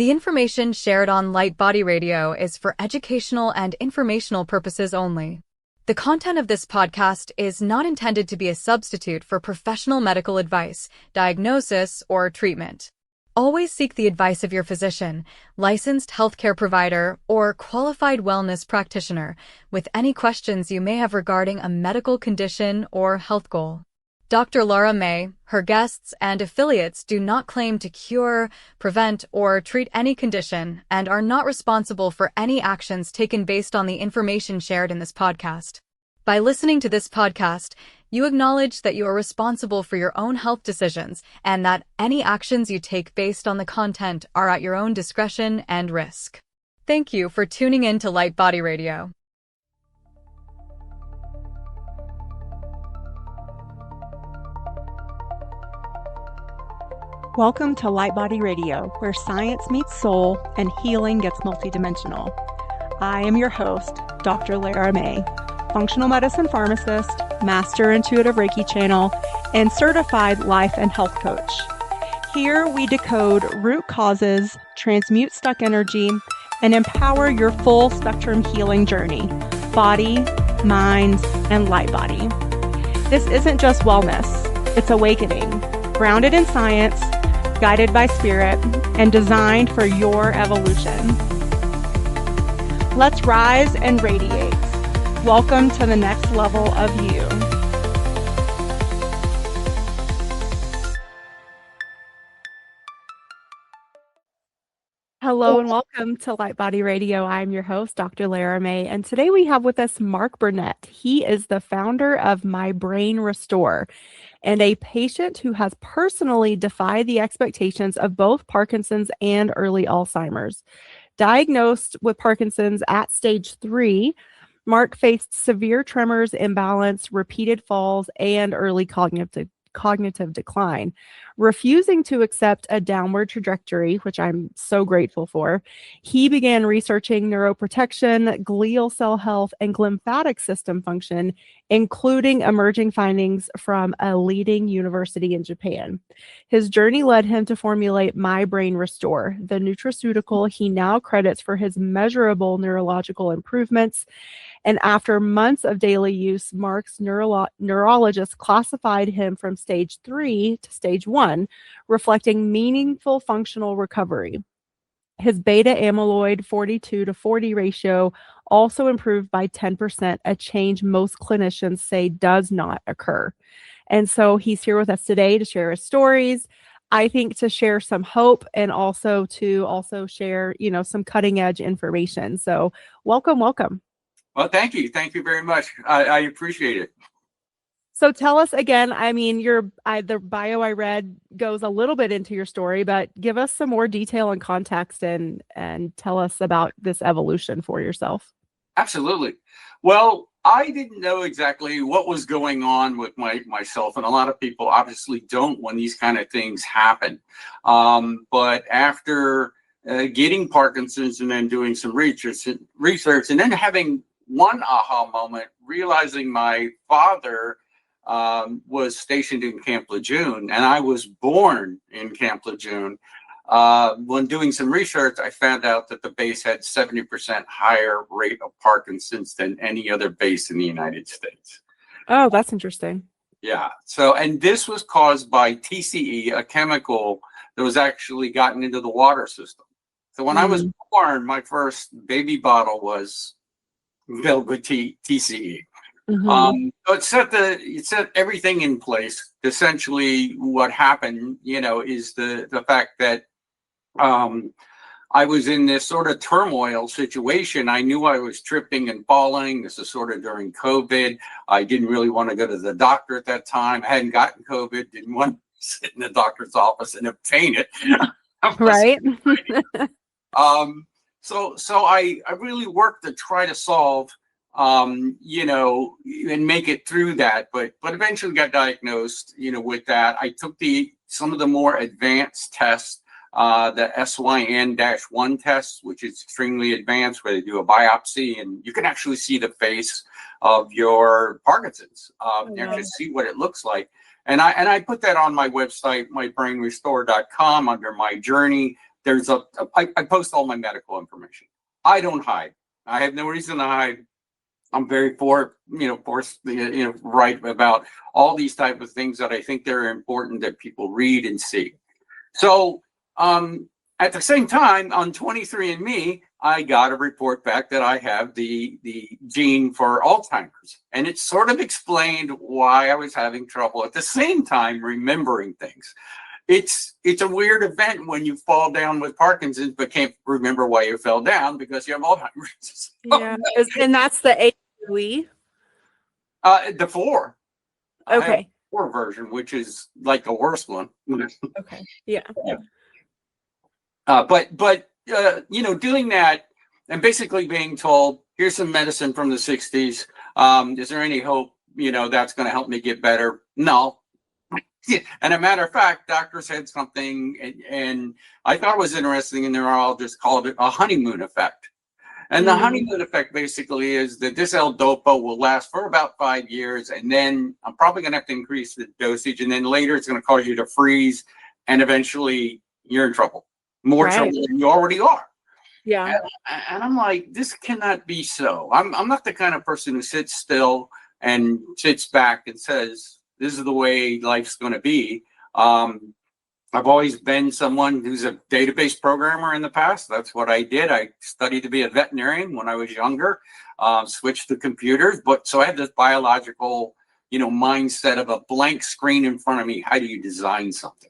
The information shared on Light Body Radio is for educational and informational purposes only. The content of this podcast is not intended to be a substitute for professional medical advice, diagnosis, or treatment. Always seek the advice of your physician, licensed healthcare provider, or qualified wellness practitioner with any questions you may have regarding a medical condition or health goal. Dr. Laura May, her guests, and affiliates do not claim to cure, prevent, or treat any condition and are not responsible for any actions taken based on the information shared in this podcast. By listening to this podcast, you acknowledge that you are responsible for your own health decisions and that any actions you take based on the content are at your own discretion and risk. Thank you for tuning in to Light Body Radio. Welcome to Light Body Radio, where science meets soul and healing gets multidimensional. I am your host, Dr. Laura May, functional medicine pharmacist, master intuitive Reiki channel, and certified life and health coach. Here we decode root causes, transmute stuck energy, and empower your full spectrum healing journey, body, mind, and light body. This isn't just wellness, it's awakening, grounded in science, guided by spirit, and designed for your evolution. Let's rise and radiate. Welcome to the next level of you. Hello and welcome to Light Body Radio. I'm your host, Dr. Laura May, and today we have with us Mark Burnett. He is the founder of My Brain Restore and a patient who has personally defied the expectations of both Parkinson's and early Alzheimer's. Diagnosed with Parkinson's at stage 3, Mark faced severe tremors, imbalance, repeated falls, and early cognitive decline. Refusing to accept a downward trajectory, which I'm so grateful for, he began researching neuroprotection, glial cell health, and glymphatic system function, including emerging findings from a leading university in Japan. His journey led him to formulate My Brain Restore, the nutraceutical he now credits for his measurable neurological improvements. And after months of daily use, Mark's neurologist classified him from stage 3 to stage 1, reflecting meaningful functional recovery. His beta amyloid 42/40 ratio also improved by 10%, a change most clinicians say does not occur. And so he's here with us today to share his stories, I think to share some hope and also to share, some cutting edge information. So welcome. Well, thank you. Thank you very much. I appreciate it. So tell us again, the bio I read goes a little bit into your story, but give us some more detail and context and tell us about this evolution for yourself. Absolutely. Well, I didn't know exactly what was going on with myself, and a lot of people obviously don't when these kind of things happen. But after getting Parkinson's and then doing some research and then having one aha moment, realizing my father was stationed in Camp Lejeune, and I was born in Camp Lejeune. When doing some research, I found out that the base had 70% higher rate of Parkinson's than any other base in the United States. Oh, that's interesting. Yeah. So, and this was caused by TCE, a chemical that was actually gotten into the water system. So when I was born, my first baby bottle was filled with TCE. So it set everything in place. Essentially, what happened, is the fact that I was in this sort of turmoil situation. I knew I was tripping and falling. This is sort of during COVID. I didn't really want to go to the doctor at that time. I hadn't gotten COVID. Didn't want to sit in the doctor's office and obtain it. Right. So I really worked to try to solve, and make it through that. But eventually got diagnosed, with that. I took some of the more advanced tests, the SYN-1 test, which is extremely advanced, where they do a biopsy and you can actually see the face of your Parkinson's, and just see what it looks like. And I put that on my website, mybrainrestore.com, under my journey. I post all my medical information. I don't hide. I have no reason to hide. I'm very right about all these type of things that I think they're important that people read and see. So at the same time, on 23andMe, I got a report back that I have the gene for Alzheimer's. And it sort of explained why I was having trouble at the same time remembering things. It's a weird event when you fall down with Parkinson's but can't remember why you fell down because you have Alzheimer's. Yeah, and that's the AOE? The 4. Okay. 4 version, which is like the worst one. Okay. Yeah. But doing that and basically being told, here's some medicine from the 60s. Is there any hope, that's going to help me get better? No. And a matter of fact, doctors had something, and I thought it was interesting, and neurologists called it a honeymoon effect. And the honeymoon effect basically is that this L-Dopa will last for about 5 years, and then I'm probably going to have to increase the dosage, and then later it's going to cause you to freeze, and eventually you're in trouble. More trouble than you already are. Yeah. And I'm like, this cannot be so. I'm not the kind of person who sits still and sits back and says, this is the way life's going to be. I've always been someone who's a database programmer in the past. That's what I did. I studied to be a veterinarian when I was younger, switched to computers. So I had this biological, mindset of a blank screen in front of me. How do you design something?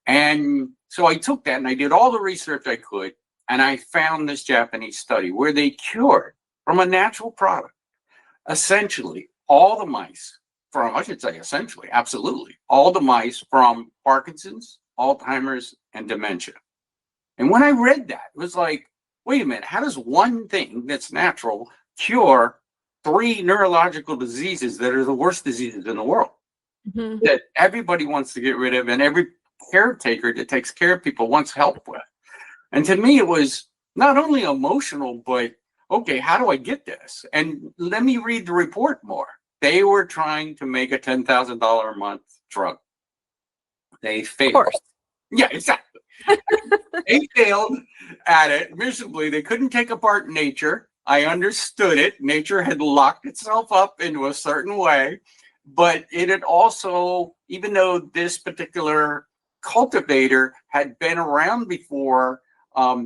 And so I took that and I did all the research I could. And I found this Japanese study where they cured from a natural product, essentially all the mice from, I should say essentially, absolutely, all the mice from Parkinson's, Alzheimer's, and dementia. And when I read that, it was like, wait a minute, how does one thing that's natural cure 3 neurological diseases that are the worst diseases in the world that everybody wants to get rid of and every caretaker that takes care of people wants help with? And to me, it was not only emotional, but okay, how do I get this? And let me read the report more. They were trying to make a $10,000 a month drug. They failed. Of course. Yeah, exactly. They failed at it miserably. They couldn't take apart nature. I understood it. Nature had locked itself up into a certain way, but it had also, even though this particular cultivator had been around before,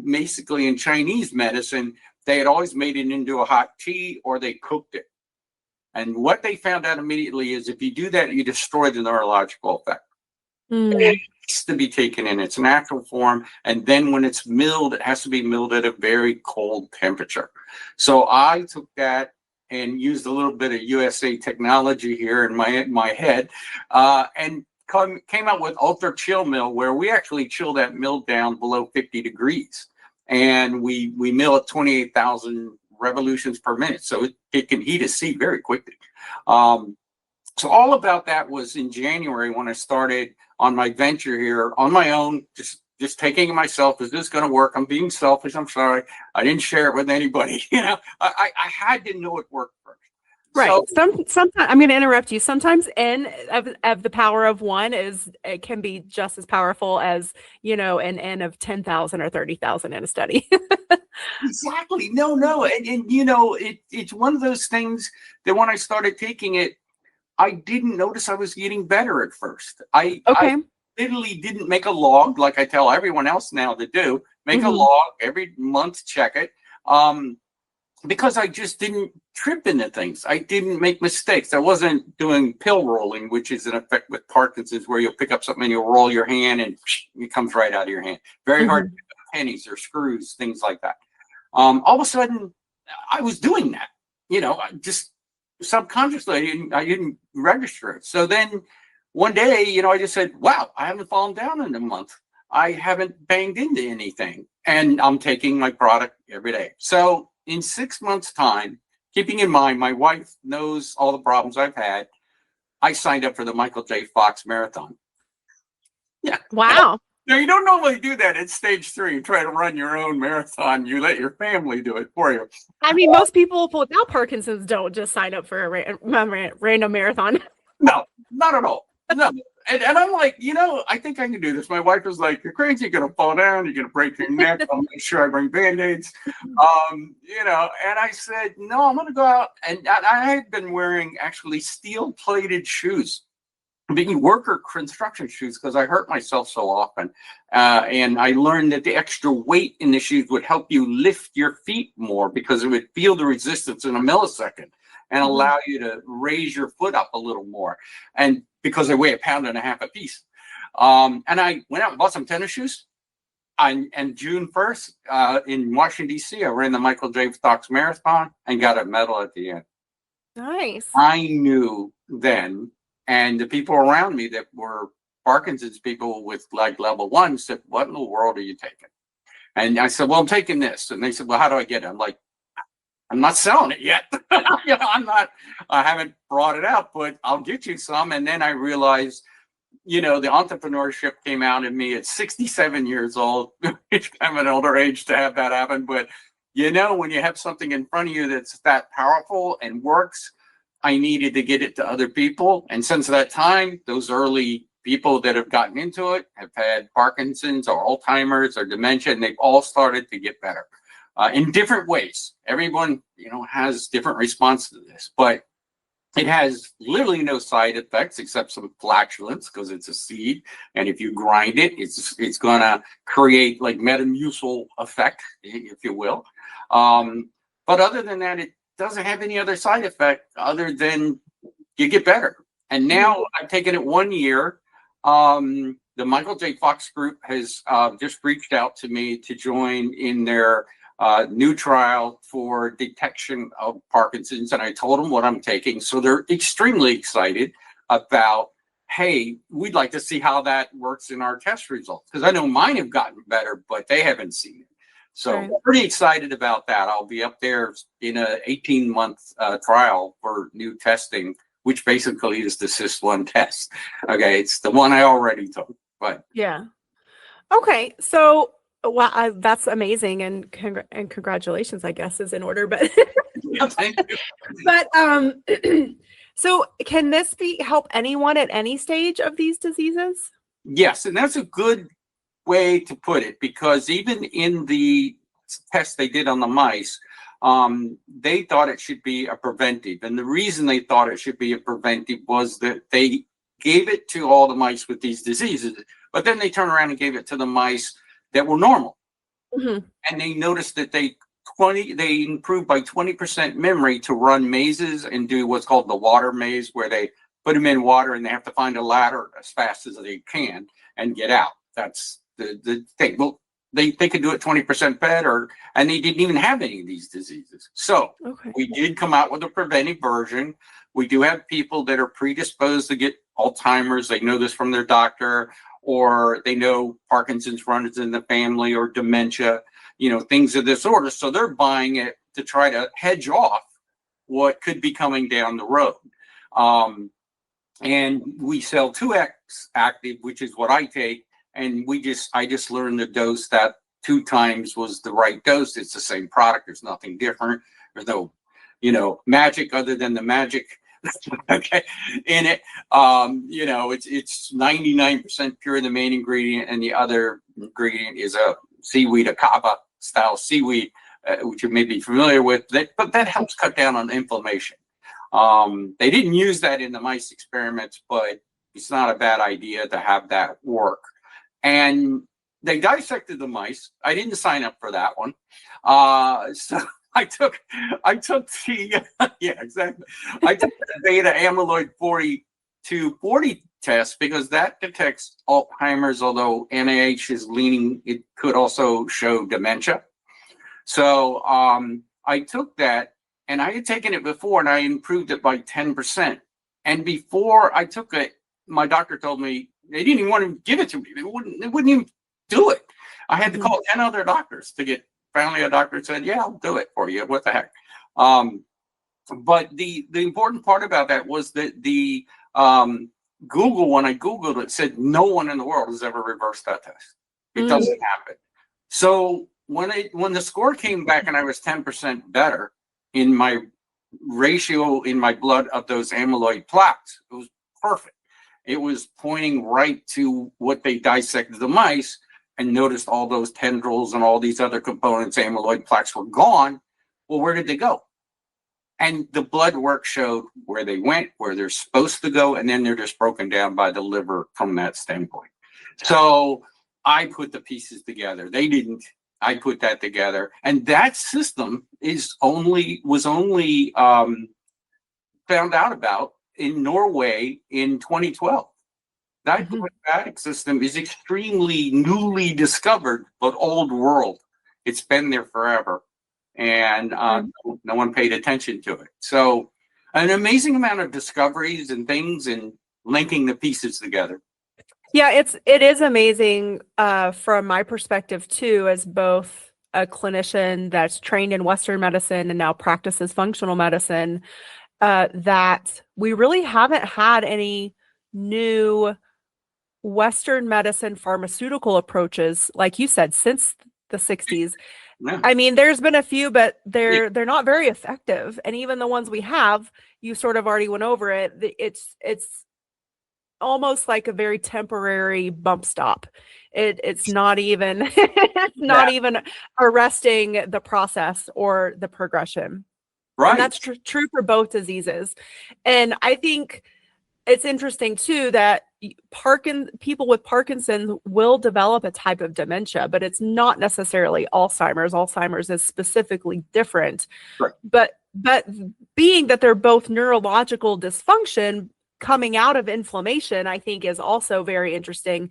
basically in Chinese medicine, they had always made it into a hot tea or they cooked it. And what they found out immediately is if you do that, you destroy the neurological effect. It has to be taken in its natural form. And then when it's milled, it has to be milled at a very cold temperature. So I took that and used a little bit of USA technology here in my head and came out with ultra chill mill, where we actually chill that mill down below 50 degrees. And we mill at 28,000 revolutions per minute. So it can heat a seat very quickly. So all about that was in January when I started on my venture here on my own, just taking it myself. Is this going to work? I'm being selfish. I'm sorry. I didn't share it with anybody. I had to know it worked first. Right. So, sometimes I'm going to interrupt you. Sometimes N of the power of 1 it can be just as powerful as, an N of 10,000 or 30,000 in a study. Exactly. No. And it's one of those things that when I started taking it, I didn't notice I was getting better at first. I literally didn't make a log like I tell everyone else now to do. Make a log every month, check it. Because I just didn't trip into things. I didn't make mistakes. I wasn't doing pill rolling, which is an effect with Parkinson's where you'll pick up something and you'll roll your hand and it comes right out of your hand. Very hard to pick up pennies or screws, things like that. All of a sudden, I was doing that. Just subconsciously, I didn't register it. So then one day, I just said, wow, I haven't fallen down in a month. I haven't banged into anything. And I'm taking my product every day. So in 6 months' time, keeping in mind my wife knows all the problems I've had, I signed up for the Michael J. Fox Marathon. Yeah. Wow. Now, you don't normally do that at stage 3. You try to run your own marathon. You let your family do it for you. I mean, most people without Parkinson's don't just sign up for a random marathon. No, not at all. No. And I'm like, I think I can do this. My wife was like, you're crazy. You're going to fall down. You're going to break your neck. I'll make sure I bring Band-Aids. And I said, no, I'm going to go out. And I had been wearing actually steel-plated shoes, being worker construction shoes, because I hurt myself so often. And I learned that the extra weight in the shoes would help you lift your feet more because it would feel the resistance in a millisecond and allow you to raise your foot up a little more. And because they weigh 1.5 pounds a piece. And I went out and bought some tennis shoes. And June 1st in Washington, D.C., I ran the Michael J. Fox Marathon and got a medal at the end. Nice. I knew then, and the people around me that were Parkinson's people with like level 1 said, what in the world are you taking? And I said, well, I'm taking this. And they said, well, how do I get it? I'm like, I'm not selling it yet. I haven't brought it out, but I'll get you some. And then I realized, the entrepreneurship came out in me at 67 years old. It's kind of an older age to have that happen. But, when you have something in front of you that's that powerful and works, I needed to get it to other people. And since that time, those early people that have gotten into it have had Parkinson's or Alzheimer's or dementia, and they've all started to get better. In different ways. Everyone, has different response to this, but it has literally no side effects except some flatulence because it's a seed. And if you grind it, it's going to create like metamucil effect, if you will. But other than that, it doesn't have any other side effect other than you get better. And now I've taken it 1 year. The Michael J. Fox group has just reached out to me to join in their new trial for detection of Parkinson's, and I told them what I'm taking. So they're extremely excited about, hey, we'd like to see how that works in our test results, because I know mine have gotten better, but they haven't seen it. So I'm pretty excited about that. I'll be up there in a 18-month trial for new testing, which basically is the CIS-1 test. Okay, it's the one I already took, but yeah. Okay, so that's amazing, and congratulations, I guess, is in order. But yeah, thank you. But so can this help anyone at any stage of these diseases? Yes, and that's a good way to put it, because even in the test they did on the mice, they thought it should be a preventive. And the reason they thought it should be a preventive was that they gave it to all the mice with these diseases, but then they turned around and gave it to the mice that were normal. And they noticed that they improved by 20% memory to run mazes and do what's called the water maze, where they put them in water and they have to find a ladder as fast as they can and get out. That's the thing. Well, they could do it 20% better, and they didn't even have any of these diseases. So we did come out with a preventive version. We do have people that are predisposed to get Alzheimer's. They know this from their doctor, or they know Parkinson's runs in the family, or dementia, things of this order. So they're buying it to try to hedge off what could be coming down the road. And we sell 2X active, which is what I take. And I just learned the dose that 2 times was the right dose. It's the same product. There's nothing different. There's no, magic other than the magic in it. It's 99% pure, the main ingredient, and the other ingredient is a seaweed, a kava style seaweed, which you may be familiar with, but that helps cut down on inflammation. They didn't use that in the mice experiments, but it's not a bad idea to have that work. And they dissected the mice. I didn't sign up for that one. So I took the yeah, exactly. I took the beta amyloid 40 test because that detects Alzheimer's, although NIH is leaning it could also show dementia. So I took that, and I had taken it before, and I improved it by 10%. And before I took it, my doctor told me they didn't even want to give it to me. They wouldn't even do it. I had to call 10 other doctors to get. Finally, a doctor said, "Yeah, I'll do it for you." What the heck? But the important part about that was that the Google, when I Googled it, said no one in the world has ever reversed that test. It doesn't happen. So when the score came back and I was 10% better in my ratio in my blood of those amyloid plaques, it was perfect. It was pointing right to what they dissected the mice and noticed all those tendrils and all these other components, amyloid plaques were gone. Well, where did they go? And the blood work showed where they went, where they're supposed to go, and then they're just broken down by the liver from that standpoint. So I put the pieces together. They didn't. I put that together. And that system was only found out about in Norway in 2012. That glymphatic system is extremely newly discovered, but old world. It's been there forever. And no one paid attention to it. So an amazing amount of discoveries and things and linking the pieces together. Yeah, it is amazing from my perspective too, as both a clinician that's trained in Western medicine and now practices functional medicine, that we really haven't had any new Western medicine pharmaceutical approaches, like you said, since the 60s. Yeah. I mean, there's been a few, but they're not very effective. And even the ones we have, you sort of already went over it. It's almost like a very temporary bump stop. It's not even even arresting the process or the progression. Right. And that's true for both diseases. And I think it's interesting too that people with Parkinson will develop a type of dementia, but it's not necessarily Alzheimer's. Alzheimer's is specifically different. Right. But being that they're both neurological dysfunction coming out of inflammation, I think is also very interesting.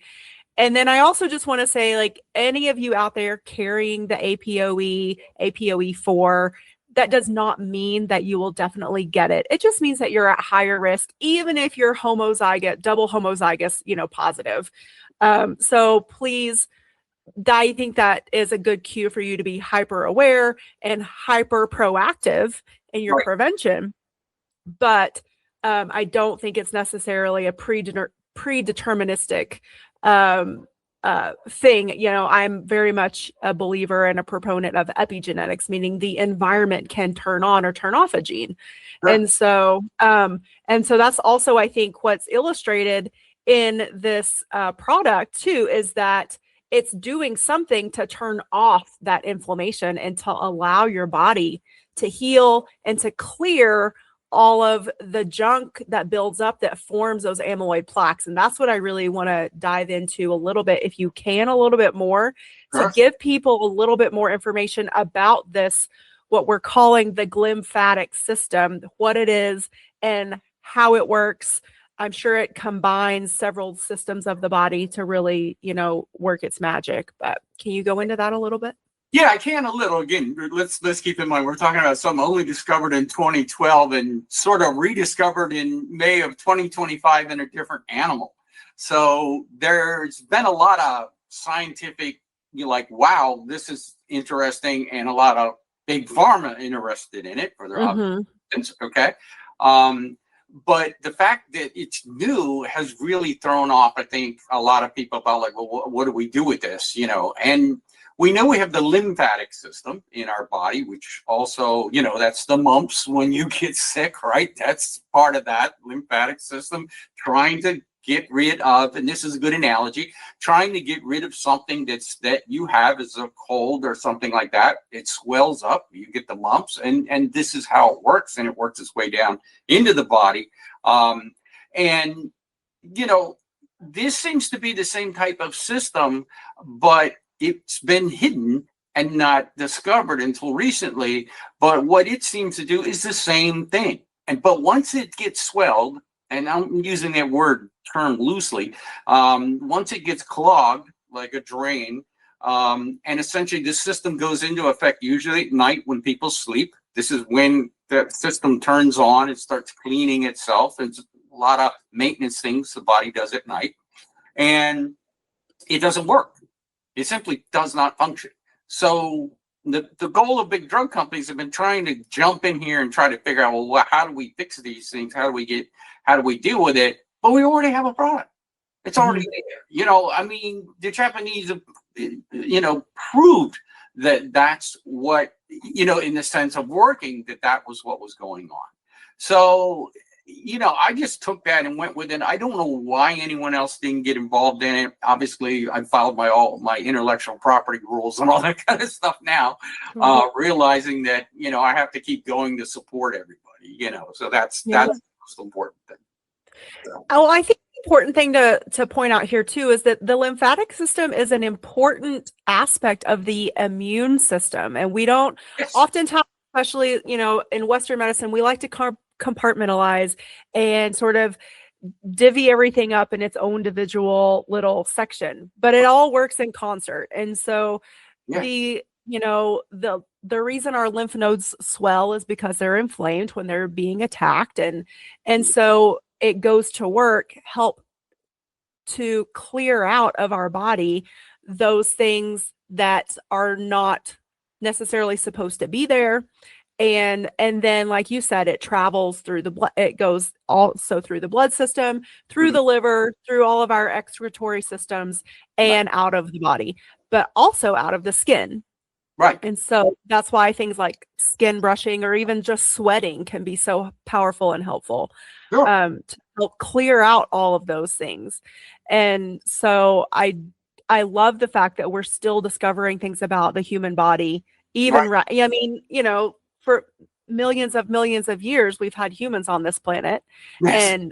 And then I also just want to say, like, any of you out there carrying the APOE, APOE4, that does not mean that you will definitely get it. It just means that you're at higher risk, even if you're homozygous, double homozygous, positive. So please, I think that is a good cue for you to be hyper aware and hyper proactive in your prevention. But I don't think it's necessarily a predeterministic thing. I'm very much a believer and a proponent of epigenetics, meaning the environment can turn on or turn off a gene. Sure. And so that's also, I think, what's illustrated in this product too, is that it's doing something to turn off that inflammation and to allow your body to heal and to clear all of the junk that builds up that forms those amyloid plaques. And that's what I really want to dive into a little bit, if you can, a little bit more, to give people a little bit more information about this, what we're calling the glymphatic system, what it is and how it works. I'm sure it combines several systems of the body to really, work its magic. But can you go into that a little bit? Yeah, I can a little. Again, let's keep in mind, we're talking about something only discovered in 2012 and sort of rediscovered in May of 2025 in a different animal. So there's been a lot of scientific, wow, this is interesting, and a lot of big pharma interested in it for their obvious reasons, okay? But the fact that it's new has really thrown off, I think, a lot of people about, like, well, what do we do with this, And we know we have the lymphatic system in our body, which also, that's the mumps when you get sick, right? That's part of that lymphatic system, trying to get rid of, and this is a good analogy, trying to get rid of something that you have as a cold or something like that. It swells up, you get the mumps, and this is how it works, and it works its way down into the body. And, this seems to be the same type of system, but it's been hidden and not discovered until recently. But what it seems to do is the same thing. But once it gets swelled, and I'm using that term loosely, once it gets clogged like a drain, and essentially the system goes into effect usually at night when people sleep. This is when the system turns on, it starts cleaning itself. It's a lot of maintenance things the body does at night, and it doesn't work. It simply does not function. So the goal of big drug companies have been trying to jump in here and try to figure out, well, how do we fix these things? How do we deal with it? But we already have a product. It's already there. The Japanese have, proved that that's what, in the sense of working, that was what was going on. So, I just took that and went with it. I don't know why anyone else didn't get involved in it. Obviously, I followed all my intellectual property rules and all that kind of stuff now, realizing that, I have to keep going to support everybody, so that's the most important thing. So. Oh, I think the important thing to point out here too is that the lymphatic system is an important aspect of the immune system. And we don't oftentimes, especially, in Western medicine, we like to compartmentalize and sort of divvy everything up in its own individual little section, but it all works in concert. And so the reason our lymph nodes swell is because they're inflamed when they're being attacked. And so it goes to work, help to clear out of our body those things that are not necessarily supposed to be there. And then, like you said, it travels through the blood. It goes also through the blood system, through the liver, through all of our excretory systems, and out of the body, but also out of the skin. Right. And so that's why things like skin brushing or even just sweating can be so powerful and helpful to help clear out all of those things. And so I love the fact that we're still discovering things about the human body, even I mean, for millions of years, we've had humans on this planet, and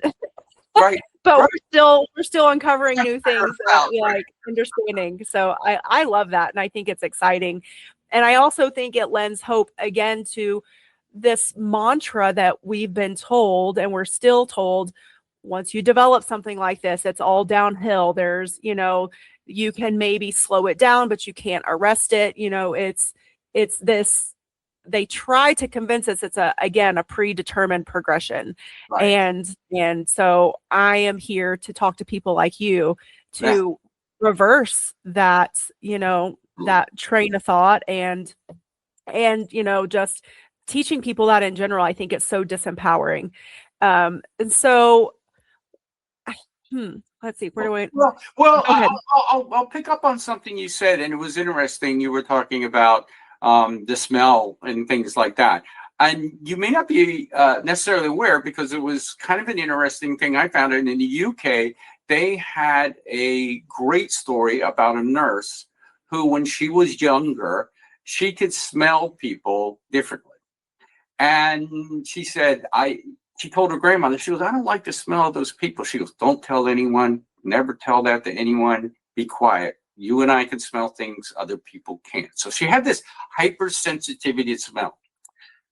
but we're still uncovering new things that we like understanding. So I love that, and I think it's exciting, and I also think it lends hope again to this mantra that we've been told, and we're still told. Once you develop something like this, it's all downhill. There's, you can maybe slow it down, but you can't arrest it. It's this. They try to convince us it's a predetermined progression. And so I am here to talk to people like you to reverse that, that train of thought and just teaching people that in general. I think it's so disempowering. And so let's see, where do I I'll pick up on something you said, and it was interesting. You were talking about the smell and things like that. And you may not be necessarily aware, because it was kind of an interesting thing I found. And in the UK, they had a great story about a nurse who, when she was younger, she could smell people differently. And she said, she told her grandmother, she goes, I don't like the smell of those people. She goes, don't tell anyone, never tell that to anyone, be quiet. You and I can smell things other people can't. So she had this hypersensitivity to smell.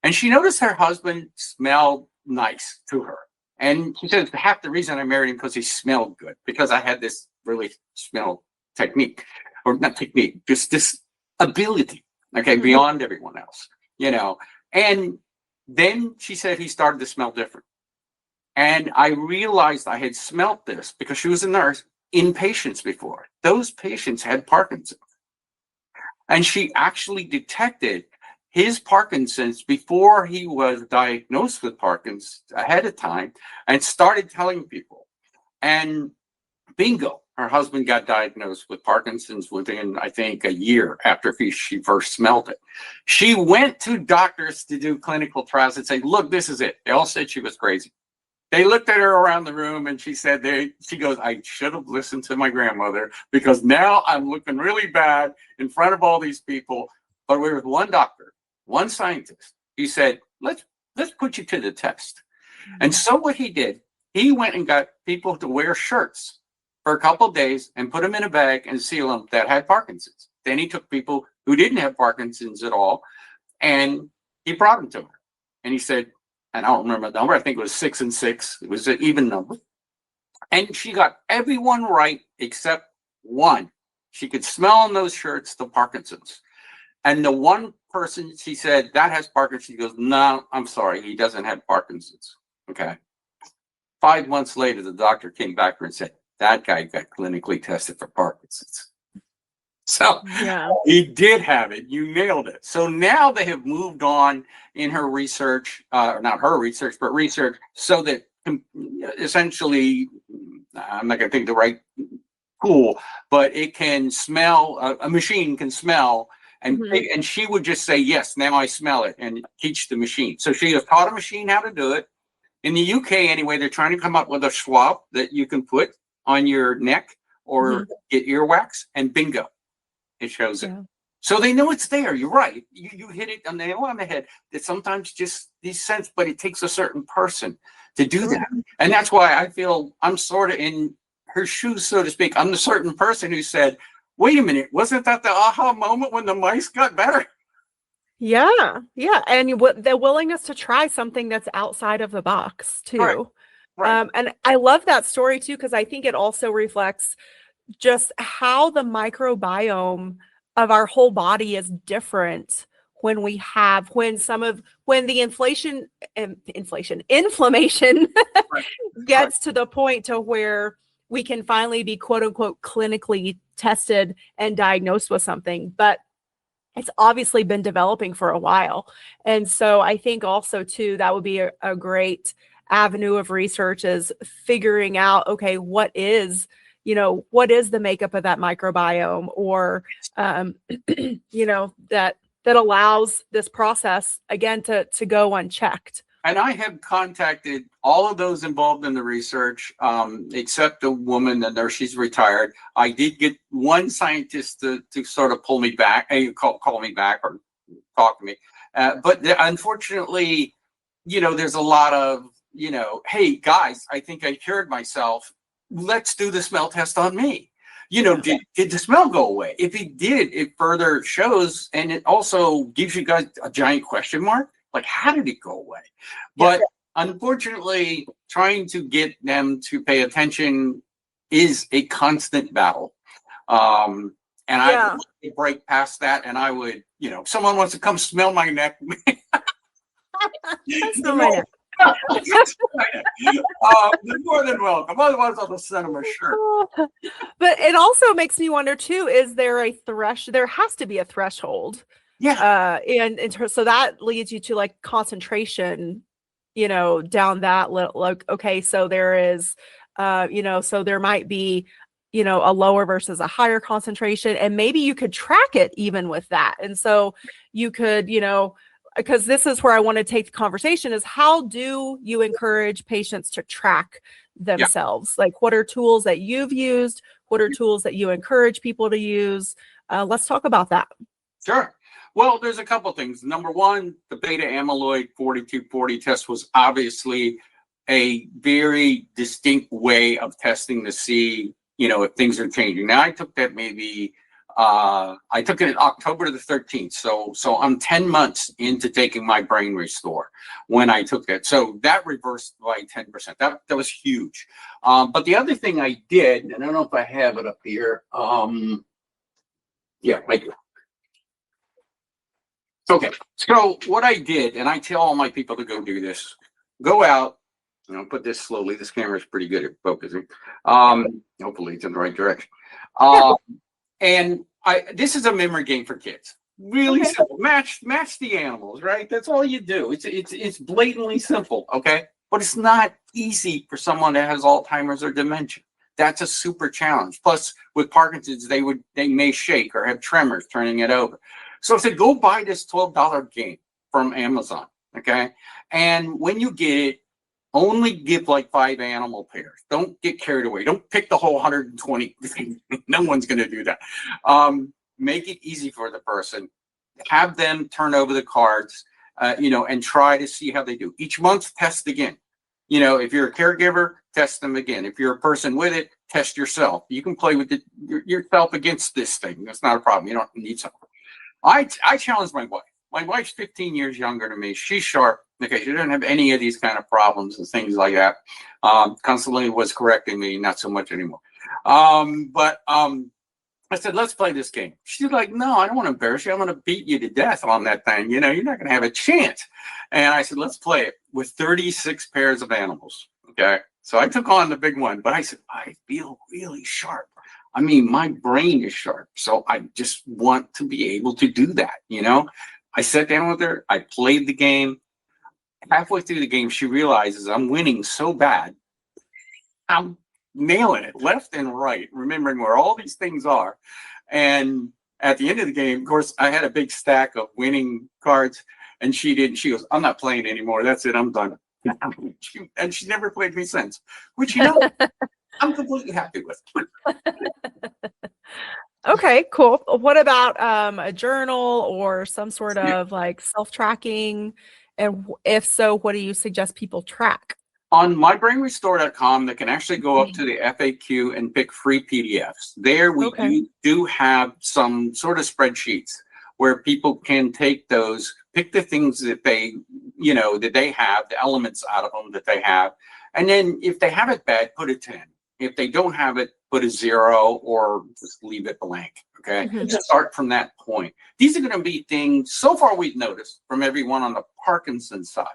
And she noticed her husband smelled nice to her. And she said, half the reason I married him because he smelled good, because I had this really smell technique, or not technique, just this ability, beyond everyone else, And then she said he started to smell different. And I realized I had smelt this because she was a nurse in patients before. Those patients had Parkinson's. And she actually detected his Parkinson's before he was diagnosed with Parkinson's ahead of time, and started telling people. And bingo, her husband got diagnosed with Parkinson's within, I think, a year after she first smelled it. She went to doctors to do clinical trials and say, look, this is it. They all said she was crazy. They looked at her around the room, and she said, she goes, I should have listened to my grandmother, because now I'm looking really bad in front of all these people. But we were with one doctor, one scientist. He said, let's put you to the test. And so what he did, he went and got people to wear shirts for a couple of days and put them in a bag and seal them that had Parkinson's. Then he took people who didn't have Parkinson's at all, and he brought them to her. And he said, and I don't remember the number, I think it was 6 and 6. It was an even number. And she got everyone right except one. She could smell on those shirts the Parkinson's. And the one person, she said, that has Parkinson's. She goes, no, I'm sorry, he doesn't have Parkinson's. Okay. 5 months later, the doctor came back and said, that guy got clinically tested for Parkinson's. So he did have it. You nailed it. So now they have moved on in her research, not her research, but research, so that essentially, I'm not going to think the right tool, but it can smell, a machine can smell, and and she would just say, yes, now I smell it, and teach the machine. So she has taught a machine how to do it In the UK, anyway, they're trying to come up with a swab that you can put on your neck or get earwax, and bingo, it shows it. So they know it's there. You're right. You hit it on the nail on the head. That sometimes just these sense, but it takes a certain person to do that. And that's why I feel I'm sort of in her shoes, so to speak. I'm the certain person who said, wait a minute, wasn't that the aha moment when the mice got better? Yeah. Yeah. And the willingness to try something that's outside of the box too. Right. And I love that story too, because I think it also reflects just how the microbiome of our whole body is different when the inflammation gets to the point to where we can finally be quote unquote clinically tested and diagnosed with something. But it's obviously been developing for a while. And so I think also too, that would be a great avenue of research, is figuring out, okay, what is the makeup of that microbiome, or, that allows this process again to go unchecked. And I have contacted all of those involved in the research, except a woman, the nurse, she's retired. I did get one scientist to sort of pull me back, call me back or talk to me. But unfortunately, there's a lot of, hey, guys, I think I cured myself. Let's do the smell test on me. Did the smell go away? If it did, it further shows, and it also gives you guys a giant question mark. Like, how did it go away? But unfortunately, trying to get them to pay attention is a constant battle. And I would break past that, and I would, if someone wants to come smell my neck. Smell my neck. They're more than welcome. Otherwise, I'll just send them a shirt. But it also makes me wonder too: is there a threshold? There has to be a threshold. Yeah. So that leads you to like concentration, down that like, okay, so there is, so there might be, a lower versus a higher concentration, and maybe you could track it even with that. And so you could, because this is where I want to take the conversation, is how do you encourage patients to track themselves? Like, what are tools that you've used? What are tools that you encourage people to use? Let's talk about that. Sure. Well, there's a couple things. Number one, the beta amyloid 4240 test was obviously a very distinct way of testing to see, if things are changing. Now, I took that I took it in October the 13th. So I'm 10 months into taking my brain restore when I took that. So that reversed by 10%. That was huge. But the other thing I did, and I don't know if I have it up here. Yeah, I do. Okay, so what I did, and I tell all my people to go do this, go out, put this slowly. This camera is pretty good at focusing. Hopefully it's in the right direction. And this is a memory game for kids. Really simple. Match the animals, right? That's all you do. It's blatantly simple, okay? But it's not easy for someone that has Alzheimer's or dementia. That's a super challenge. Plus, with Parkinson's, they may shake or have tremors turning it over. So I said, go buy this $12 game from Amazon, okay? And when you get it, only give like 5 animal pairs. Don't get carried away. Don't pick the whole 120. No one's going to do that. Make it easy for the person. Have them turn over the cards, and try to see how they do. Each month, test again. If you're a caregiver, test them again. If you're a person with it, test yourself. You can play with yourself against this thing. That's not a problem. You don't need something. I challenged my wife. My wife's 15 years younger than me. She's sharp. Okay, she doesn't have any of these kind of problems and things like that. Constantly was correcting me, not so much anymore. But I said, let's play this game. She's like, no, I don't want to embarrass you. I'm going to beat you to death on that thing. You're not going to have a chance. And I said, let's play it with 36 pairs of animals. Okay, so I took on the big one, but I said, I feel really sharp. I mean, my brain is sharp, so I just want to be able to do that, I sat down with her, I played the game. Halfway through the game, she realizes I'm winning so bad. I'm nailing it left and right, remembering where all these things are. And at the end of the game, of course, I had a big stack of winning cards, and she didn't. She goes, I'm not playing anymore. That's it. I'm done. And she never played me since, which, I'm completely happy with. Okay, cool. What about a journal or some sort of like self-tracking? And if so, what do you suggest people track? On mybrainrestore.com, they can actually go up to the FAQ and pick free PDFs. There we do have some sort of spreadsheets where people can take those, pick the things that they, that they have, the elements out of them that they have. And then if they have it bad, put a 10. If they don't have it, put a 0 or just leave it blank. Okay. Just start from that point. These are going to be things so far we've noticed from everyone on the Parkinson side.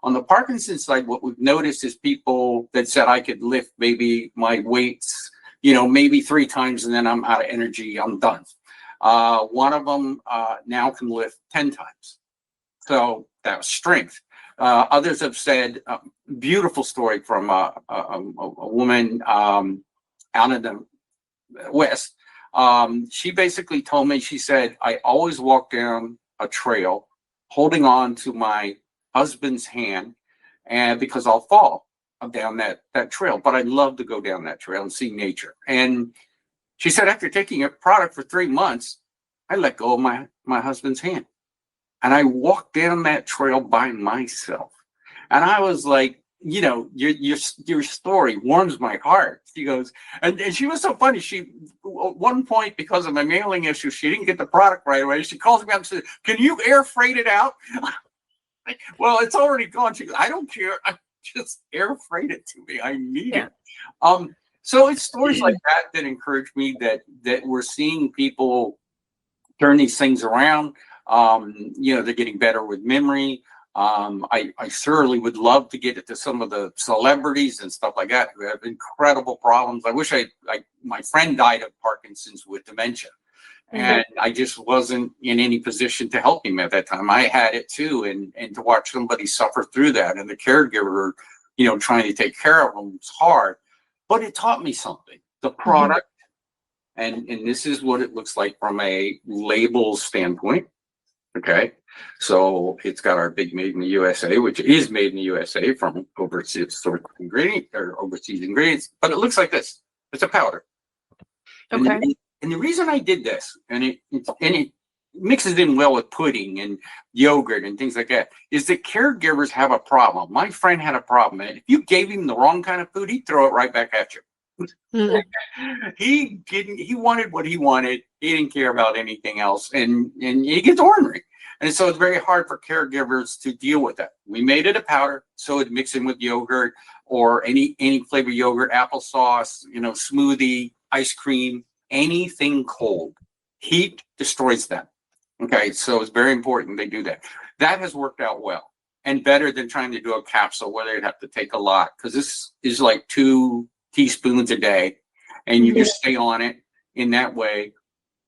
On the Parkinson side, what we've noticed is people that said I could lift maybe my weights, maybe 3 times and then I'm out of energy, I'm done. One of them now can lift 10 times. So that was strength. Others have said, beautiful story from a woman out in the West. She basically told me, she said, I always walk down a trail holding on to my husband's hand, and because I'll fall down that trail, but I love to go down that trail and see nature. And she said, after taking a product for 3 months, I let go of my husband's hand. And I walked down that trail by myself. And I was like, your story warms my heart. She goes, and she was so funny. She, at one point, because of a mailing issue, she didn't get the product right away. She calls me up and says, can you air freight it out? Well, it's already gone. She goes, I don't care. I just air freight it to me. I need it. So it's stories like that encourage me that we're seeing people turn these things around. They're getting better with memory. I certainly would love to get it to some of the celebrities and stuff like that who have incredible problems. I wish my friend died of Parkinson's with dementia. And I just wasn't in any position to help him at that time. I had it too, and to watch somebody suffer through that, and the caregiver, trying to take care of them, was hard. But it taught me something. The product, and this is what it looks like from a label standpoint. Okay, so it's got our big made in the USA, which is made in the USA from overseas ingredients, but it looks like this. It's a powder. Okay. And the reason I did this, and it mixes in well with pudding and yogurt and things like that, is that caregivers have a problem. My friend had a problem. And if you gave him the wrong kind of food, he'd throw it right back at you. He wanted what he wanted. He didn't care about anything else. And he gets ornery. And so it's very hard for caregivers to deal with that. We made it a powder, so it mix in with yogurt or any flavor yogurt, applesauce, smoothie, ice cream, anything cold. Heat destroys them. Okay, so it's very important they do that. That has worked out well and better than trying to do a capsule where they'd have to take a lot, because this is like 2 teaspoons a day, and you just stay on it in that way,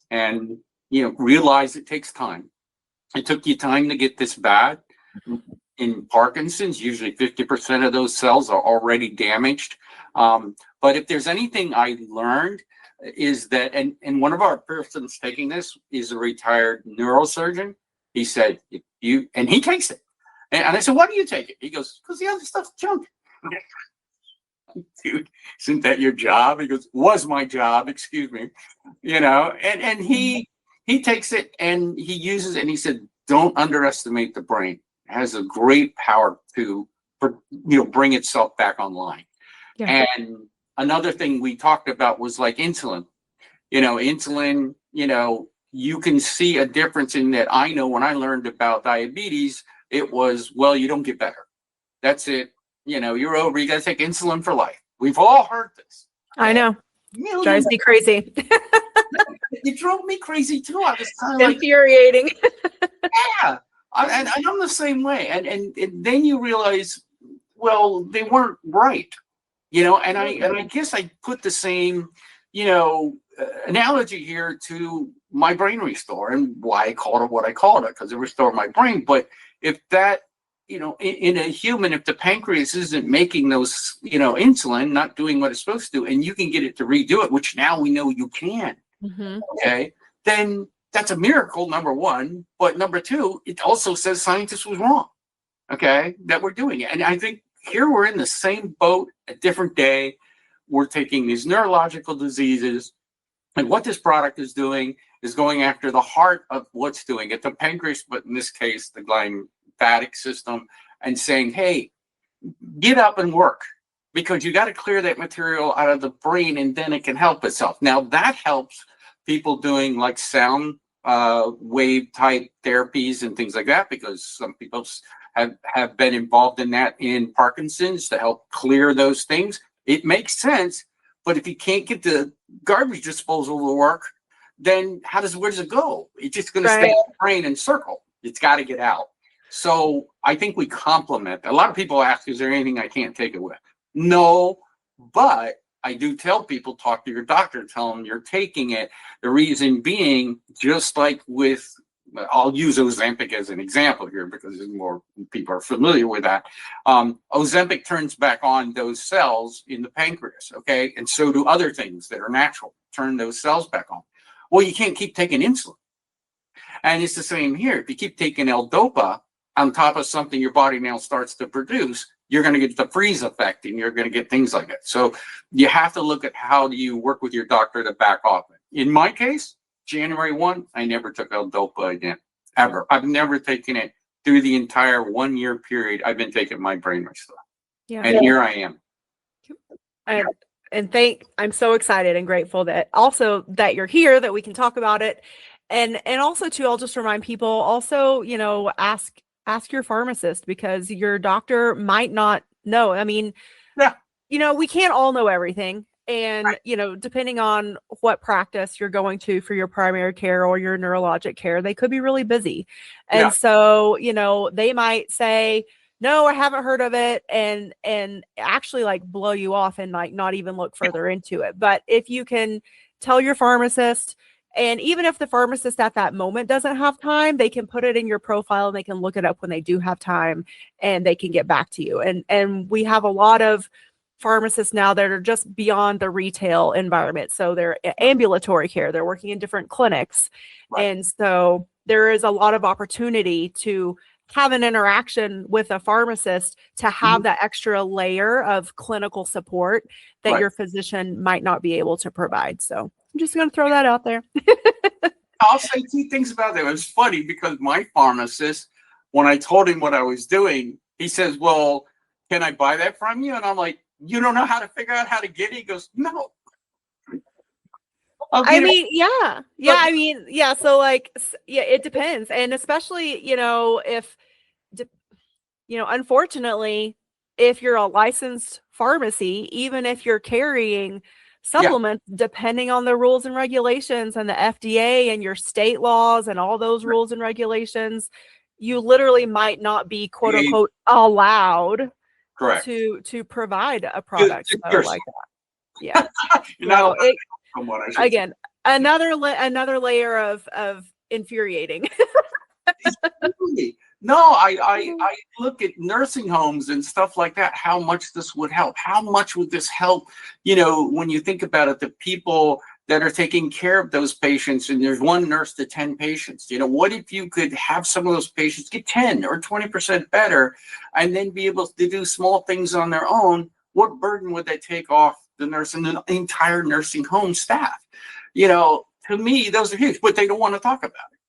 and realize it takes time. It took you time to get this bad. In Parkinson's, usually 50% of those cells are already damaged. But if there's anything I learned, is that, and one of our persons taking this is a retired neurosurgeon. He said, and he takes it. And I said, why do you take it? He goes, because the other stuff's junk. Dude, isn't that your job? He goes, was my job, excuse me. And he takes it and he uses it, and he said, don't underestimate the brain. It has a great power to bring itself back online. Yeah. And another thing we talked about was like insulin. Insulin, you can see a difference in that. I know when I learned about diabetes, it was, well, you don't get better. That's it. You're over. You got to take insulin for life. We've all heard this. I know. Drives me crazy. It drove me crazy too. I was kind of infuriating. Yeah. And I'm the same way. And then you realize, well, they weren't right. And I guess I put the same, analogy here to my brain restore, and why I called it what I called it, because it restored my brain. But if that, in a human, if the pancreas isn't making those, insulin, not doing what it's supposed to do, and you can get it to redo it, which now we know you can, okay, then that's a miracle, number one. But number two, it also says scientists was wrong. okay, that we're doing it. And I think here we're in the same boat, a different day. We're taking these neurological diseases, and what this product is doing is going after the heart of what's doing it, the pancreas, but in this case, the glymphatic system, and saying, hey, get up and work, because you got to clear that material out of the brain and then it can help itself. Now that helps people doing like sound wave type therapies and things like that, because some people have been involved in that in Parkinson's to help clear those things. It makes sense, but if you can't get the garbage disposal to work, then where does it go? It's just going to stay in the brain and circle. It's got to get out. So I think we complement. A lot of people ask, is there anything I can't take it with? No, but I do tell people, talk to your doctor, tell them you're taking it. The reason being, just like with, I'll use Ozempic as an example here because more people are familiar with that. Ozempic turns back on those cells in the pancreas, okay? And so do other things that are natural, turn those cells back on. Well, you can't keep taking insulin. And it's the same here. If you keep taking L-Dopa on top of something your body now starts to produce, you're going to get the freeze effect and you're going to get things like that. So you have to look at how do you work with your doctor to back off it. In my case, January 1, I never took L-Dopa again, ever. I've never taken it through the entire 1 year period. I've been taking my brain restore. Yeah. And here I am. I'm so excited and grateful that you're here, that we can talk about it. And also too, I'll just remind people also, ask your pharmacist, because your doctor might not know. I mean, we can't all know everything. And, depending on what practice you're going to for your primary care or your neurologic care, they could be really busy. And so, they might say, no, I haven't heard of it, and actually like blow you off and like not even look further into it. But if you can tell your pharmacist, and even if the pharmacist at that moment doesn't have time, they can put it in your profile and they can look it up when they do have time, and they can get back to you. And we have a lot of pharmacists now that are just beyond the retail environment. So they're ambulatory care, they're working in different clinics. Right. And so there is a lot of opportunity to have an interaction with a pharmacist to have that extra layer of clinical support that your physician might not be able to provide. So I'm just going to throw that out there. I'll say two things about that. It was funny because my pharmacist, when I told him what I was doing, he says, well, can I buy that from you? And I'm like, you don't know how to figure out how to get it? He goes, no. So like, it depends. And especially, if, unfortunately, if you're a licensed pharmacy, even if you're carrying supplements, depending on the rules and regulations and the FDA and your state laws and all those rules and regulations, you literally might not be quote unquote allowed to provide a product like that. Yeah. Again, another layer of infuriating. No, I look at nursing homes and stuff like that, how much this would help. How much would this help? When you think about it, the people that are taking care of those patients, and there's one nurse to 10 patients. What if you could have some of those patients get 10 or 20% better and then be able to do small things on their own? What burden would that take off the nurse and the entire nursing home staff? To me, those are huge, but they don't want to talk about it.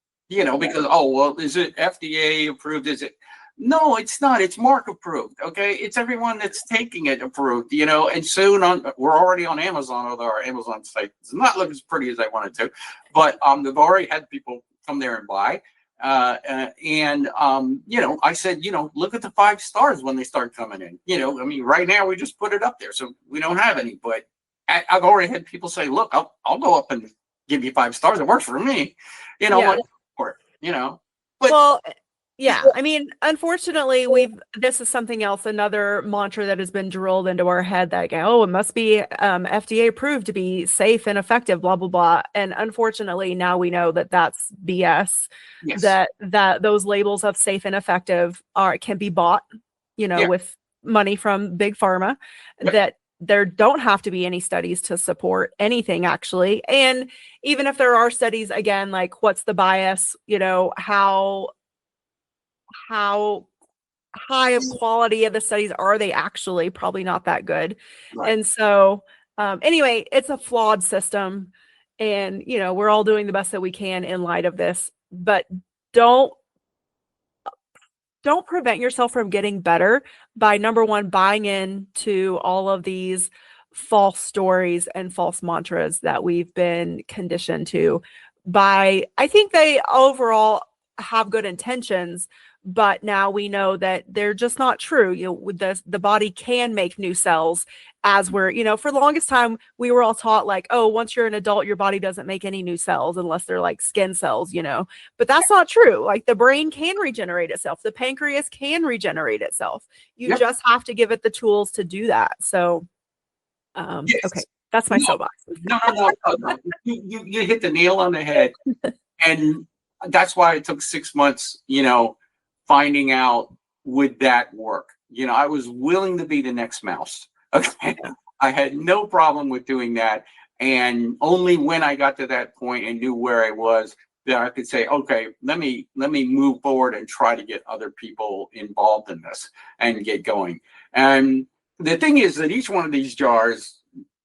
Because, is it FDA approved? Is it? No, it's not. It's Mark approved. Okay. It's everyone that's taking it approved, and soon we're already on Amazon, although our Amazon site does not look as pretty as I wanted to, but they've already had people come there and buy. I said, look at the 5 stars when they start coming in. Right now we just put it up there, so we don't have any, but I've already had people say, look, I'll go up and give you 5 stars. It works for me, unfortunately, this is something else, another mantra that has been drilled into our head that, it must be FDA approved to be safe and effective, blah, blah, blah. And unfortunately, now we know that that's BS, that those labels of safe and effective can be bought, with money from big pharma, that there don't have to be any studies to support anything, actually. And even if there are studies, again, like what's the bias, how high of quality of the studies are they actually? Probably not that good. Right. And so anyway, it's a flawed system, and we're all doing the best that we can in light of this, but don't prevent yourself from getting better by, number one, buying into all of these false stories and false mantras that we've been conditioned to. I think they overall have good intentions, but now we know that they're just not true. The body can make new cells as we're, for the longest time, we were all taught like, oh, once you're an adult, your body doesn't make any new cells unless they're like skin cells, but that's not true. Like the brain can regenerate itself. The pancreas can regenerate itself. You just have to give it the tools to do that. So, Yes. Okay, that's my soapbox. No. You hit the nail on the head. And that's why it took 6 months, finding out, would that work? I was willing to be the next mouse. Okay. I had no problem with doing that. And only when I got to that point and knew where I was, that I could say, okay, let me move forward and try to get other people involved in this and get going. And the thing is that each one of these jars,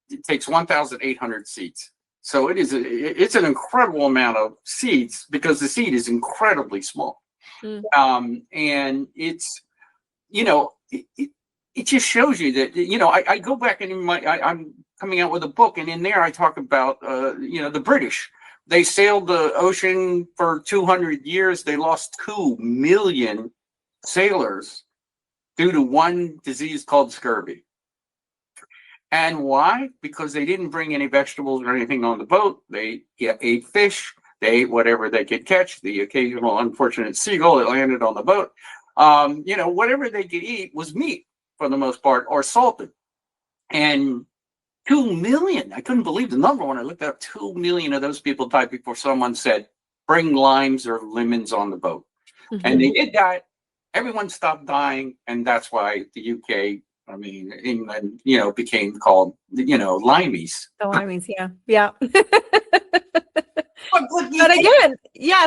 it takes 1,800 seeds. So it's an incredible amount of seeds because the seed is incredibly small. And it's, it just shows you that, I go back and I'm coming out with a book, and in there I talk about, the British. They sailed the ocean for 200 years. They lost 2 million sailors due to one disease called scurvy. And why? Because they didn't bring any vegetables or anything on the boat. They ate fish. They ate whatever they could catch, the occasional unfortunate seagull that landed on the boat. Whatever they could eat was meat for the most part, or salted. And 2 million, I couldn't believe the number when I looked up. 2 million of those people died before someone said, bring limes or lemons on the boat. And they did that. Everyone stopped dying. And that's why the UK, England, became called, limeys. The limeys, yeah. But again,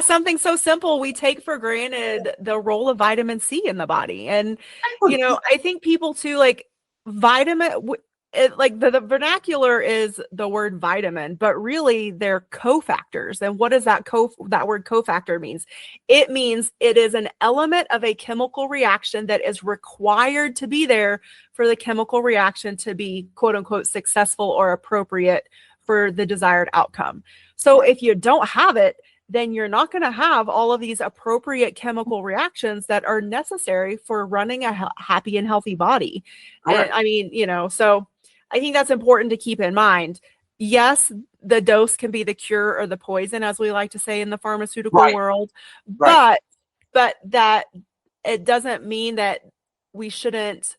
something so simple, we take for granted the role of vitamin C in the body. And, I think people too, like vitamin, the vernacular is the word vitamin, but really they're cofactors. And what does that word cofactor means? It means it is an element of a chemical reaction that is required to be there for the chemical reaction to be quote unquote successful or appropriate for the desired outcome. So if you don't have it, then you're not going to have all of these appropriate chemical reactions that are necessary for running a happy and healthy body. Correct. And so I think that's important to keep in mind. Yes, the dose can be the cure or the poison, as we like to say in the pharmaceutical world, but that it doesn't mean that we shouldn't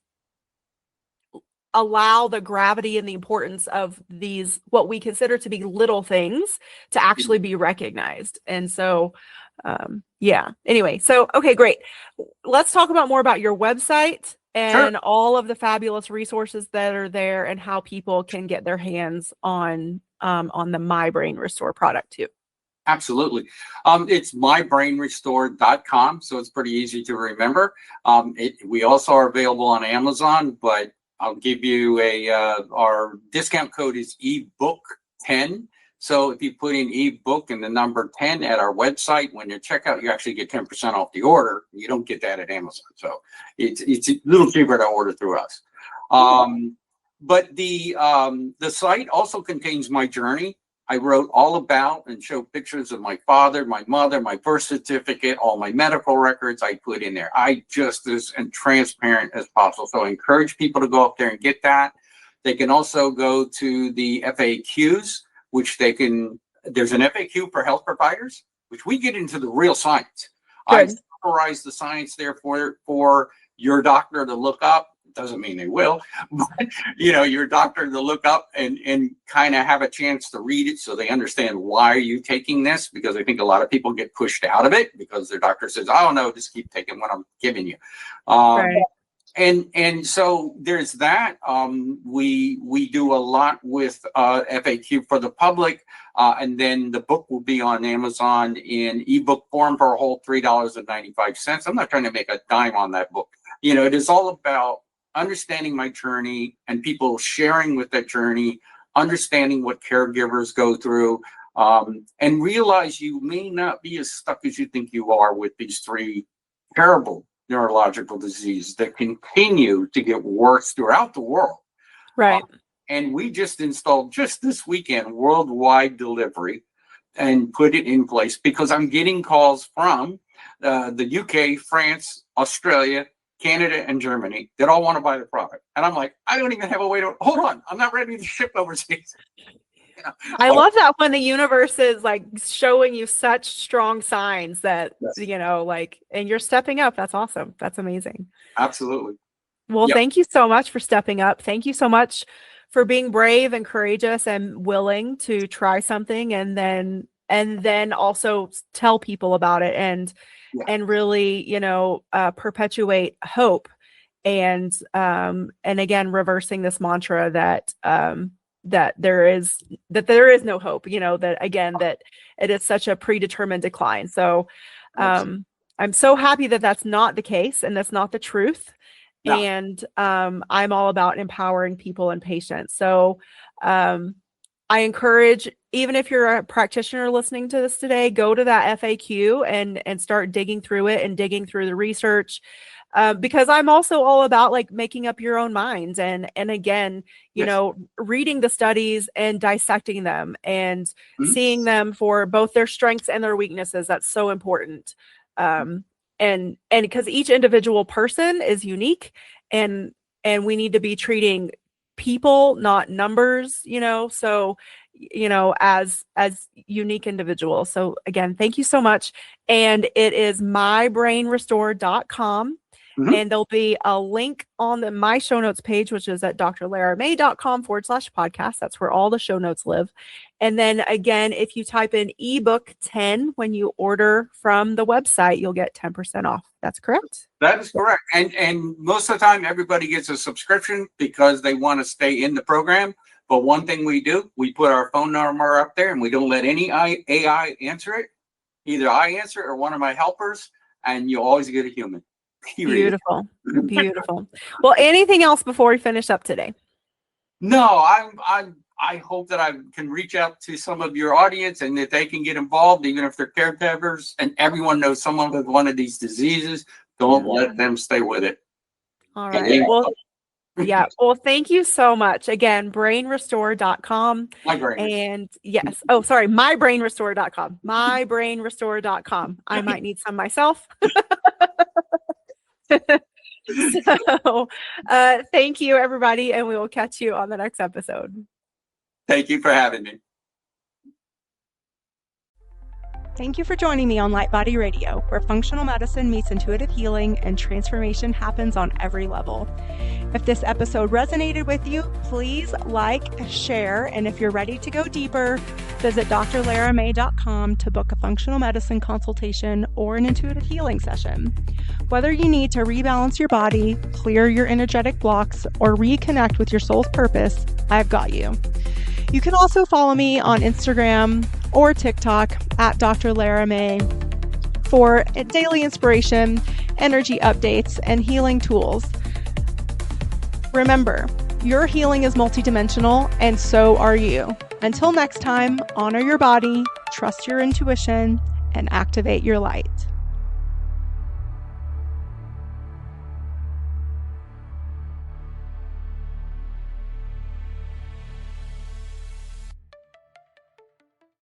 allow the gravity and the importance of these, what we consider to be little things, to actually be recognized. And so, anyway, so, okay, great. Let's talk more about your website and all of the fabulous resources that are there and how people can get their hands on the My Brain Restore product too. Absolutely. It's mybrainrestore.com, so it's pretty easy to remember. We also are available on Amazon, but I'll give you our discount code is ebook10. So if you put in ebook and the number 10 at our website, when you check out, you actually get 10% off the order. You don't get that at Amazon. So it's a little cheaper to order through us. But the site also contains my journey. I wrote all about and showed pictures of my father, my mother, my birth certificate, all my medical records I put in there. I just as transparent as possible. So I encourage people to go up there and get that. They can also go to the FAQs, which there's an FAQ for health providers, which we get into the real science. I summarize the science there for your doctor to look up. Doesn't mean they will, but your doctor to look up and kind of have a chance to read it so they understand why are you taking this, because I think a lot of people get pushed out of it because their doctor says, oh no, just keep taking what I'm giving you. And so there's that. We do a lot with FAQ for the public, and then the book will be on Amazon in ebook form for a whole $3.95. I'm not trying to make a dime on that book. It is all about understanding my journey and people sharing with that journey, understanding what caregivers go through, and realize you may not be as stuck as you think you are with these three terrible neurological diseases that continue to get worse throughout the world. Right. And we just installed just this weekend worldwide delivery and put it in place because I'm getting calls from the UK, France, Australia, Canada, and Germany that all want to buy the product. And I'm like, I don't even have a way to, hold on, I'm not ready to ship overseas. I love that when the universe is like showing you such strong signs that, yes, and you're stepping up. That's awesome. That's amazing. Absolutely. Well, yep. Thank you so much for stepping up. Thank you so much for being brave and courageous and willing to try something and then also tell people about it and really, perpetuate hope and again, reversing this mantra that there is no hope, that it is such a predetermined decline. So I'm so happy that that's not the case and that's not the truth. No. And I'm all about empowering people and patients. So I encourage, even if you're a practitioner listening to this today, go to that FAQ and start digging through it and digging through the research. Because I'm also all about like making up your own minds and again, yes, reading the studies and dissecting them and seeing them for both their strengths and their weaknesses. That's so important. And because each individual person is unique and we need to be treating people, not numbers, so, as unique individuals. So again, thank you so much. And it is mybrainrestore.com. Mm-hmm. And there'll be a link on my show notes page, which is at drlaramay.com/podcast. That's where all the show notes live. And then again, if you type in ebook 10 when you order from the website, you'll get 10% off. That's correct? That is correct. And most of the time, everybody gets a subscription because they want to stay in the program. But one thing we do, we put our phone number up there and we don't let any AI answer it. Either I answer or one of my helpers, and you always get a human. Beautiful. Beautiful. Well, anything else before we finish up today? No, I hope that I can reach out to some of your audience and that they can get involved, even if they're caregivers and everyone knows someone with one of these diseases. Don't let them stay with it. All right. Well, thank you so much. Again, brainrestore.com. And yes. Oh, sorry. Mybrainrestore.com. Mybrainrestore.com. I might need some myself. So thank you, everybody, and we will catch you on the next episode. Thank you for having me. Thank you for joining me on Light Body Radio, where functional medicine meets intuitive healing and transformation happens on every level. If this episode resonated with you, please like, share, and if you're ready to go deeper, visit drlaramay.com to book a functional medicine consultation or an intuitive healing session. Whether you need to rebalance your body, clear your energetic blocks, or reconnect with your soul's purpose, I've got you. You can also follow me on Instagram or TikTok at Dr. Lara May for daily inspiration, energy updates, and healing tools. Remember, your healing is multidimensional, and so are you. Until next time, honor your body, trust your intuition, and activate your light.